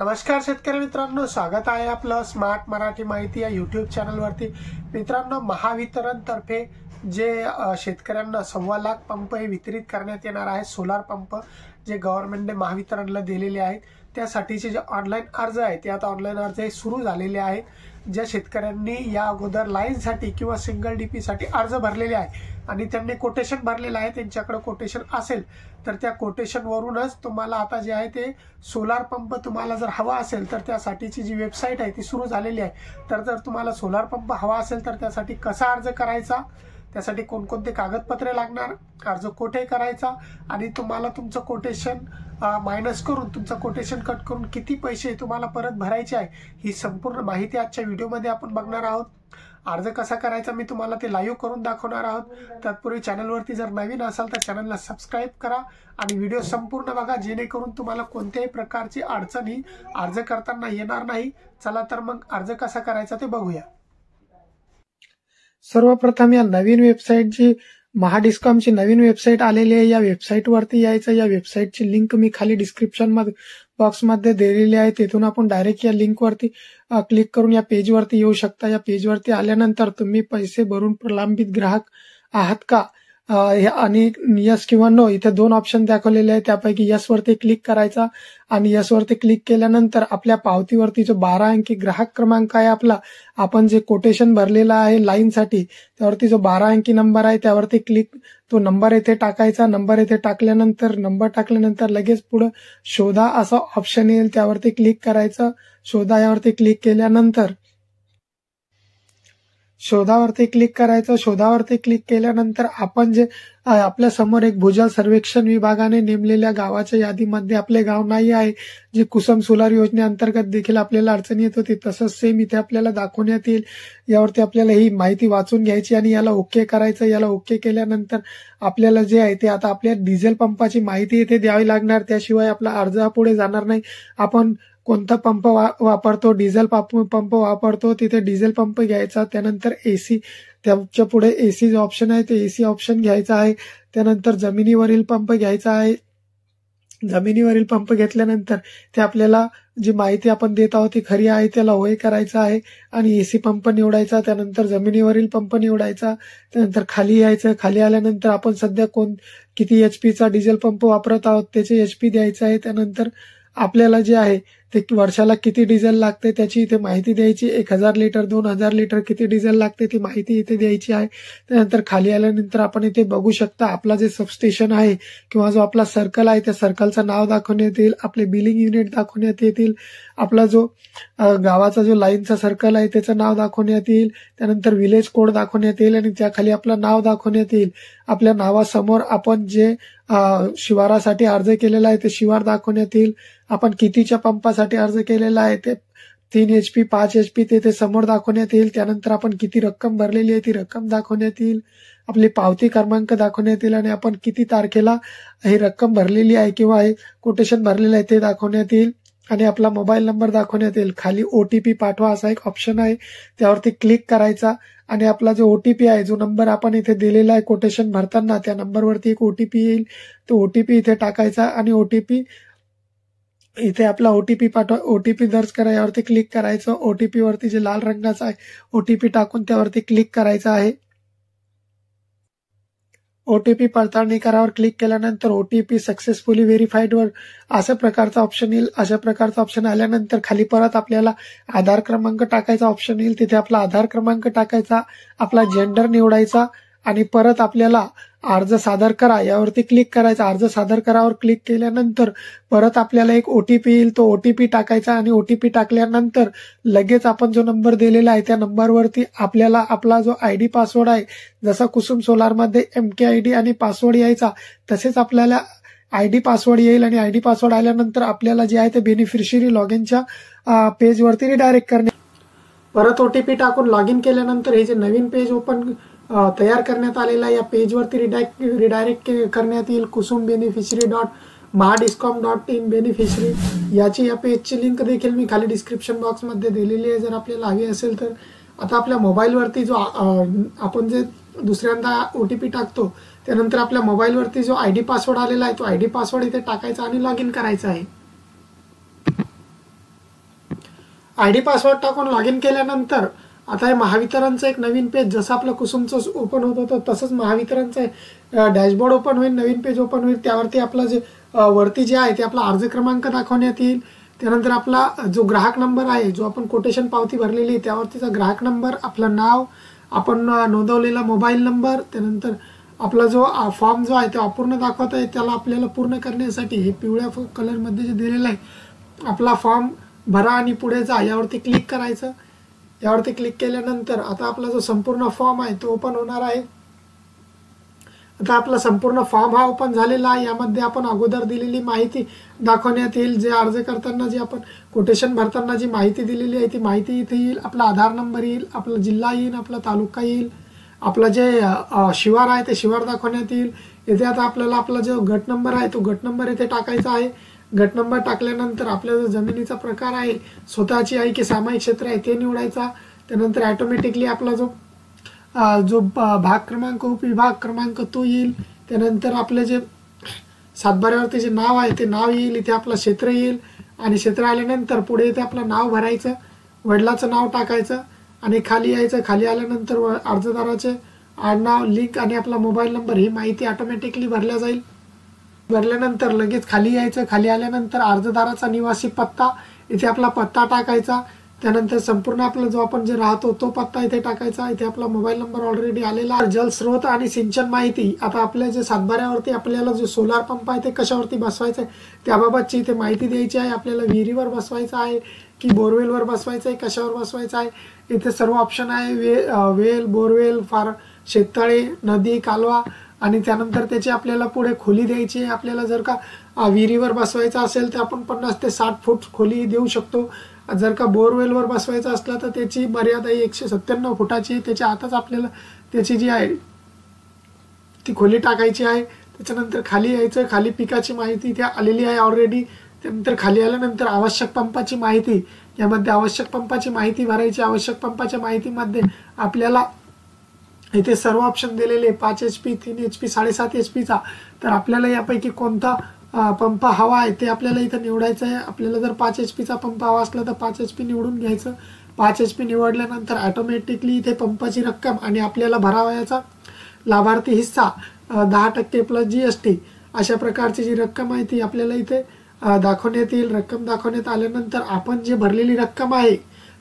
नमस्कार शेतकरी मित्रांनो, स्वागत आहे आपलं स्मार्ट मराठी माहिती या यूट्यूब चॅनलवरती। मित्रांनो, महावितरण तर्फे जे शेतकऱ्यांना 1.25 लाख पंप हे वितरित करण्यात येणार आहे। सोलार पंप जे गव्हर्नमेंटने महावितरणला दिलेले आहेत त्यासाठीचे जे ऑनलाईन अर्ज आहेत ते आता ऑनलाईन अर्ज सुरू झालेले आहेत। ज्या शेतकऱ्यांनी या अगोदर लाईनसाठी किंवा सिंगल डीपी साठी अर्ज भरलेले आहे आणि त्यांनी कोटेशन भरलेलं आहे, त्यांच्याकडे कोटेशन असेल तर त्या कोटेशन वरूनच तुम्हाला आता जे आहे ते सोलार पंप तुम्हाला जर हवा असेल तर त्यासाठीची जी वेबसाईट आहे ती सुरू झालेली आहे। तर जर तुम्हाला सोलार पंप हवा असेल तर त्यासाठी कसा अर्ज करायचा, त्यासाठी कोणकोणते कागदपत्रे लागणार, अर्ज कुठे करायचा आणि तुम्हाला तुमचं कोटेशन मायनस करून तुमचं कोटेशन कट करून किती पैसे तुम्हाला परत भरायचे आहे, ही संपूर्ण माहिती आजच्या व्हिडिओमध्ये आपण बघणार आहोत। अर्ज कसा करायचा मी तुम्हाला ते लाईव्ह करून दाखवणार आहोत। तत्पूर्वी चॅनलवरती जर नवीन असाल तर चॅनलला सबस्क्राईब करा आणि व्हिडिओ संपूर्ण बघा, जेणेकरून तुम्हाला कोणत्याही प्रकारची अडचणी अर्ज करताना येणार नाही। चला तर मग अर्ज कसा करायचा ते बघूया। सर्वप्रथम या नवीन वेबसाईट जी महाडिस्कॉमची नवीन वेबसाईट आलेली आहे, या वेबसाईट वरती यायचं। या वेबसाईटची लिंक मी खाली डिस्क्रिप्शन मध्ये बॉक्स मध्ये दिलेली आहे, तिथून आपण डायरेक्ट या लिंक वरती क्लिक करून या पेज वरती येऊ शकता। या पेज वरती आल्यानंतर तुम्ही पैसे भरून प्रलंबित ग्राहक आहात का आणि यस किंवा नो इथे दोन ऑप्शन दाखवलेले आहेत, त्यापैकी यस वरती क्लिक करायचा आणि यस वरती क्लिक केल्यानंतर आपल्या पावतीवरती जो 12 अंकी ग्राहक क्रमांक आहे आपला, आपण जे कोटेशन भरलेला आहे लाईनसाठी त्यावरती जो 12 अंकी नंबर आहे त्यावरती क्लिक, तो नंबर इथे टाकायचा। नंबर इथे टाकल्यानंतर लगेच पुढे शोधा असं ऑप्शन येईल, त्यावरती क्लिक करायचं। शोधा यावरती क्लिक केल्यानंतर शोधावरती क्लिक केल्यानंतर आपण जे आपल्या समोर एक भूजल सर्वेक्षण विभागाने नेमलेल्या गावाच्या यादीमध्ये आपले गाव नाही आहे, जे कुसुम सोलार योजनेअंतर्गत देखील आपल्याला अडचण येत होती, तसंच सेम इथे आपल्याला दाखवण्यात येईल। यावरती आपल्याला ही माहिती वाचून घ्यायची आणि याला ओके करायचं। याला ओके केल्यानंतर आपल्याला जे आहे ते आता आपल्या डिझेल पंपाची माहिती इथे द्यावी लागणार, त्याशिवाय आपला अर्ज पुढे जाणार नाही। आपण कोणता पंप वापरतो, डिझेल पंप वापरतो, तिथे डिझेल पंप घ्यायचा। त्यानंतर एसी, त्याच्या पुढे एसी जो ऑप्शन आहे ते एसी ऑप्शन घ्यायचा आहे। त्यानंतर जमिनीवरील पंप घ्यायचा आहे। जमिनीवरील पंप घेतल्यानंतर ते आपल्याला जी माहिती आपण देत आहोत ती खरी आहे त्याला होय करायचं आहे आणि एसी पंप निवडायचा। त्यानंतर जमिनीवरील पंप निवडायचा। त्यानंतर खाली यायचं। खाली आल्यानंतर आपण सध्या किती एचपीचा डिझेल पंप वापरत आहोत त्याचे एचपी द्यायचं आहे। त्यानंतर आपल्याला जे आहे ते वर्षाला किती डिझेल लागते त्याची इथे माहिती द्यायची, 1000 लिटर 2000 लिटर किती डिझेल लागते ती माहिती इथे द्यायची आहे। त्यानंतर खाली आल्यानंतर आपण इथे बघू शकता आपला जे सबस्टेशन आहे किंवा जो आपला सर्कल आहे त्या सर्कलचं नाव दाखवण्यात येईल, आपले बिलिंग युनिट दाखवण्यात येतील, आपला जो गावाचा जो लाईनचा सर्कल आहे त्याचं नाव दाखवण्यात येईल। त्यानंतर विलेज कोड दाखवण्यात येईल आणि त्याखाली आपलं नाव दाखवण्यात येईल। आपल्या नावासमोर आपण जे शिवारासाठी अर्ज केलेला आहे ते शिवार दाखवण्यात येईल। आपण कितीच्या पंपासाठी अर्ज केलेला आहे ते 3 HP 5 HP ते समोर दाखवण्यात येईल। त्यानंतर आपण किती रक्कम भरलेली आहे ती रक्कम दाखवण्यात येईल, आपली पावती क्रमांक दाखवण्यात येईल आणि आपण किती तारखेला ही रक्कम भरलेली आहे किंवा हे कोटेशन भरलेलं आहे ते दाखवण्यात येईल आणि आपला मोबाईल नंबर दाखवण्यात येईल। खाली OTP पाठवा असा एक ऑप्शन आहे, त्यावरती क्लिक करायचा आणि आपला जो OTP आहे, जो नंबर आपण इथे दिलेला आहे कोटेशन भरताना, त्या नंबरवरती एक OTP येईल, तो OTP इथे टाकायचा आणि OTP इथे आपला OTP पाठवा, OTP दर्ज करा यावरती क्लिक करायचं। OTP वरती जे लाल रंगाचा आहे OTP टाकून त्यावरती क्लिक करायचं आहे। OTP पडताळणी करावर क्लिक केल्यानंतर OTP सक्सेसफुली व्हेरीफाईड वर अशा प्रकारचा ऑप्शन येईल। अशा प्रकारचा ऑप्शन आल्यानंतर खाली परत आपल्याला आधार क्रमांक टाकायचा ऑप्शन येईल, तिथे आपला आधार क्रमांक टाकायचा, आपला जेंडर निवडायचा आणि परत आपल्याला अर्ज सादर करा यावरती क्लिक करायचा। अर्ज सादर करावर क्लिक केल्यानंतर परत आपल्याला एक OTP येईल, तो OTP टाकायचा आणि OTP टाकल्यानंतर लगेच आपण जो नंबर दिलेला आहे त्या नंबरवरती आपल्याला आपला जो ID पासवर्ड आहे, जसा कुसुम सोलारमध्ये MKID आणि पासवर्ड यायचा तसेच आपल्याला ID पासवर्ड येईल आणि ID पासवर्ड आल्यानंतर आपल्याला जे आहे ते बेनिफिशियरी लॉग इनच्या पेजवरती रिडायरेक्ट करणे। परत OTP टाकून लॉग इन केल्यानंतर हे जे नवीन पेज ओपन तयार करण्यात आलेला या पेजवरती रिडायरेक्ट करण्यात येईल kusumbeneficiary.mahadiscom.in बेनिफिशरी याची या पेजची लिंक देखील मी खाली डिस्क्रिप्शन बॉक्स मध्ये दिलेली आहे, जर आपल्याला हवी असेल तर। आता आपल्या मोबाईलवरती जो आपण जे दुसऱ्यांदा OTP टाकतो त्यानंतर आपल्या मोबाईलवरती जो ID पासवर्ड आलेला आहे तो ID पासवर्ड इथे टाकायचा आणि लॉग इन करायचा आहे। ID पासवर्ड टाकून लॉग इन केल्यानंतर आता हे महावितरणचं एक नवीन पेज जसं आपलं कुसुमचं ओपन होत होतं तसंच महावितरणचं डॅशबोर्ड ओपन होईल, नवीन पेज ओपन होईल. त्यावरती आपला जे वरती जे आहे ते आपला अर्ज क्रमांक दाखवण्यात येईल. त्यानंतर आपला जो ग्राहक नंबर आहे, जो आपण कोटेशन पावती भरलेली आहे त्यावरतीचा ग्राहक नंबर, आपलं नाव, आपण नोंदवलेला मोबाईल नंबर, त्यानंतर आपला जो फॉर्म जो आहे तो अपूर्ण दाखवत आहे त्याला आपल्याला पूर्ण करण्यासाठी हे पिवळ्या कलरमध्ये जे दिलेलं आहे आपला फॉर्म भरा आणि पुढे जा यावरती क्लिक करायचं. यावरती क्लिक केल्यानंतर आता आपला जो संपूर्ण फॉर्म आहे तो ओपन होणार आहे. आता आपला संपूर्ण फॉर्म हा ओपन झालेला आहे. यामध्ये आपण अगोदर दिलेली माहिती दाखवण्यात येईल. जे अर्ज करताना जे आपण कोटेशन भरताना जी माहिती दिलेली आहे ती माहिती इथे येईल. आपला आधार नंबर येईल, आपला जिल्हा येईल, आपला तालुका येईल, आपला जे शिवार आहे ते शिवार दाखवण्यात येईल. इथे आता आपल्याला आपला जो गट नंबर आहे तो गट नंबर इथे टाकायचा आहे. गट नंबर टाकल्यानंतर आपल्या जो जमिनीचा प्रकार आहे, स्वतःची आहे की सामायिक क्षेत्र आहे ते निवडायचा. त्यानंतर ऑटोमॅटिकली आपला जो भाग क्रमांक, उपविभाग क्रमांक तो येईल. त्यानंतर आपले जे सातबाऱ्यावरती जे नाव आहे ते नाव येईल. इथे आपलं क्षेत्र येईल आणि क्षेत्र आल्यानंतर पुढे इथे आपलं नाव भरायचं, वडिलाचं नाव टाकायचं आणि खाली यायचं. खाली आल्यानंतर अर्जदाराचे आडनाव, लिंक आणि आपला मोबाईल नंबर ही माहिती ऑटोमॅटिकली भरल्या जाईल. भरल्यानंतर लगेच खाली यायचं. खाली आल्यानंतर अर्जदाराचा निवासी पत्ता, इथे आपला पत्ता टाकायचा. त्यानंतर संपूर्ण आपला जो आपण जे राहतो तो पत्ता इथे टाकायचा. इथे आपला मोबाईल नंबर ऑलरेडी आलेला. जलस्रोत आणि सिंचन माहिती, आता आपल्या जे सातबाऱ्यावरती आपल्याला जो सोलार पंप आहे ते कशावरती बसवायचं आहे त्याबाबतची इथे माहिती द्यायची आहे. आपल्याला विहिरीवर बसवायचं आहे की बोरवेलवर बसवायचं आहे, कशावर बसवायचं आहे, इथे सर्व ऑप्शन आहे. वेल, बोरवेल, शेततळे, नदी, कालवा आणि त्यानंतर त्याची आपल्याला पुढे खोली द्यायची आहे. आपल्याला जर का विहिरीवर बसवायचं असेल तर आपण 50 ते 60 फूट खोली देऊ शकतो. जर का बोरवेलवर बसवायचं असलं तर त्याची मर्यादा 197 फुटाची. त्याच्या आतच आपल्याला त्याची जी आहे ती खोली टाकायची आहे. त्याच्यानंतर खाली यायचं. खाली पिकाची माहिती इथे आलेली आहे ऑलरेडी. त्यानंतर खाली आल्यानंतर आवश्यक पंपाची माहिती, यामध्ये आवश्यक पंपाची माहिती भरायची. आवश्यक पंपाच्या माहितीमध्ये आपल्याला इथे सर्व ऑप्शन दिलेले 5 HP, 3 HP, 7.5 HPचा. तर आपल्याला यापैकी कोणता पंप हवा आहे ते आपल्याला इथं निवडायचं आहे. आपल्याला जर 5 HPचा पंप हवा असला तर 5 HP निवडून घ्यायचं. 5 HP निवडल्यानंतर ऑटोमॅटिकली इथे पंपाची रक्कम आणि आपल्याला भरावयाचा लाभार्थी हिस्सा 10% प्लस GST अशा प्रकारची जी रक्कम आहे ती आपल्याला इथे दाखवण्यात येईल. रक्कम दाखवण्यात आल्यानंतर आपण जी भरलेली रक्कम आहे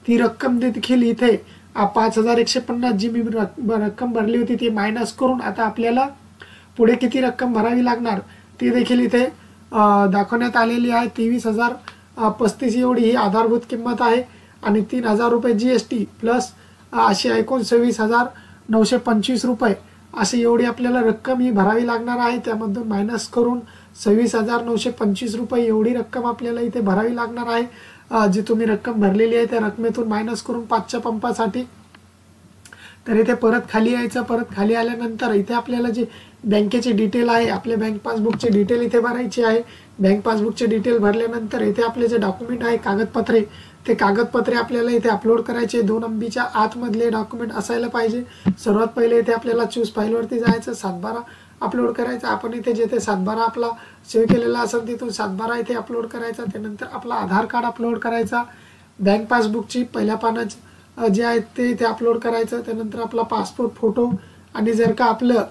ती रक्कम देखील इथे 5150 जी मी रक्कम भरली होती ती मायनस करून आता आपल्याला पुढे किती रक्कम भरावी लागणार ती देखील इथे दाखवण्यात आलेली आहे. 23,035 एवढी ही आधारभूत किंमत आहे आणि 3,000 रुपये GST प्लस अशी 29,925 रुपये अशी एवढी आपल्याला रक्कम ही भरावी लागणार आहे. त्यामधून मायनस करून 26,925 रुपये एवढी रक्कम आपल्याला इथे भरावी लागणार आहे. जी तुम्ही रक्कम भरलेली आहे त्या रकमेतून मायनस करून 5च्या पंपासाठी. तर इथे परत खाली यायचं. परत खाली आल्यानंतर इथे आपल्याला जी बँकेची डिटेल आहे, आपल्या बँक पासबुकची डिटेल इथे भरायची आहे. बँक पासबुकचे डिटेल भरल्यानंतर इथे आपले जे डॉक्युमेंट आहे कागदपत्रे, ते कागदपत्रे आपल्याला इथे अपलोड करायचे. 2 MB आतमधले डॉक्युमेंट असायला पाहिजे. सर्वात पहिले इथे आपल्याला चूज फाईलवरती जायचं, 7/12 अपलोड करायचा. आपण इथे जिथे 7/12 आपला सेव्ह केलेला असेल तिथून 7/12 इथे अपलोड करायचा. त्यानंतर आपला आधार कार्ड अपलोड करायचा. बँक पासबुकची पहिल्या पानाची जे आहेत ते इथे अपलोड करायचं. त्यानंतर आपला पासपोर्ट फोटो आणि जर का आपलं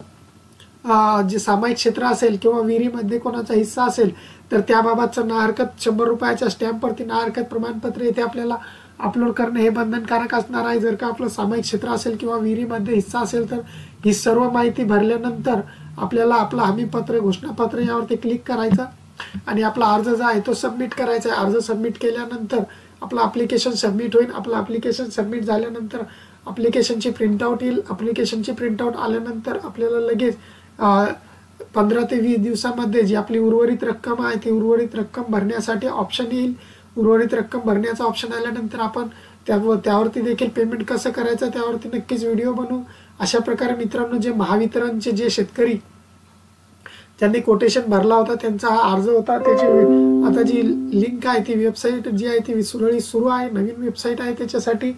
जे सामायिक क्षेत्र असेल किंवा विहिरीमध्ये कोणाचा हिस्सा असेल तर त्याबाबतचं ना हरकत 100 रुपयाच्या स्टॅम्पवरती ना हरकत प्रमाणपत्र इथे आपल्याला अपलोड करणे हे बंधनकारक असणार आहे. जर का आपलं सामायिक क्षेत्र असेल किंवा विहिरीमध्ये हिस्सा असेल तर ही सर्व माहिती भरल्यानंतर आपल्याला आपलं हमीपत्र, घोषणापत्र यावरती क्लिक करायचं आणि आपला अर्ज जो आहे तो सबमिट करायचा आहे. अर्ज सबमिट केल्यानंतर आपलं ॲप्लिकेशन सबमिट होईल. आपलं ॲप्लिकेशन सबमिट झाल्यानंतर ॲप्लिकेशनची प्रिंटआउट येईल. ॲप्लिकेशनची प्रिंटआउट आल्यानंतर आपल्याला लगेच 15 ते 20 दिवसामध्ये जी आपली उर्वरित रक्कम आहे ती उर्वरित रक्कम भरण्यासाठी ऑप्शन येईल. उर्वरित रक्कम भरण्याचा ऑप्शन आल्यानंतर आपण त्यावरती देखील पेमेंट कसं करायचं त्यावरती नक्कीच व्हिडिओ बनवू. अशा प्रकारे मित्रांनो, जे महावितरणचे जे शेतकरी ज्यांनी कोटेशन भरला होता त्यांचा हा अर्ज होता. त्याची आता जी लिंक आहे ती वेबसाईट जी आहे ती सुरू आहे. नवीन वेबसाईट आहे त्याच्यासाठी.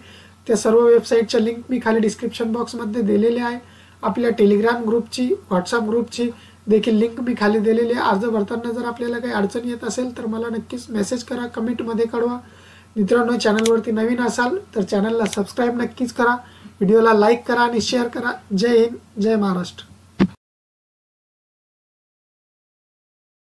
त्या सर्व वेबसाईटच्या लिंक मी खाली डिस्क्रिप्शन बॉक्समध्ये दिलेले आहे. आपल्या टेलिग्राम ग्रुपची, व्हॉट्सअप ग्रुपची देखील लिंक मी खाली दिलेली आहे. अर्ज भरताना जर आपल्याला काही अडचण येत असेल तर मला नक्कीच मेसेज करा, कमेंटमध्ये कळवा. मित्रांनो, चॅनलवरती नवीन असाल तर चॅनलला सबस्क्राईब नक्कीच करा, व्हिडिओला लाईक करा आणि शेअर करा. जय हिंद, जय महाराष्ट्र.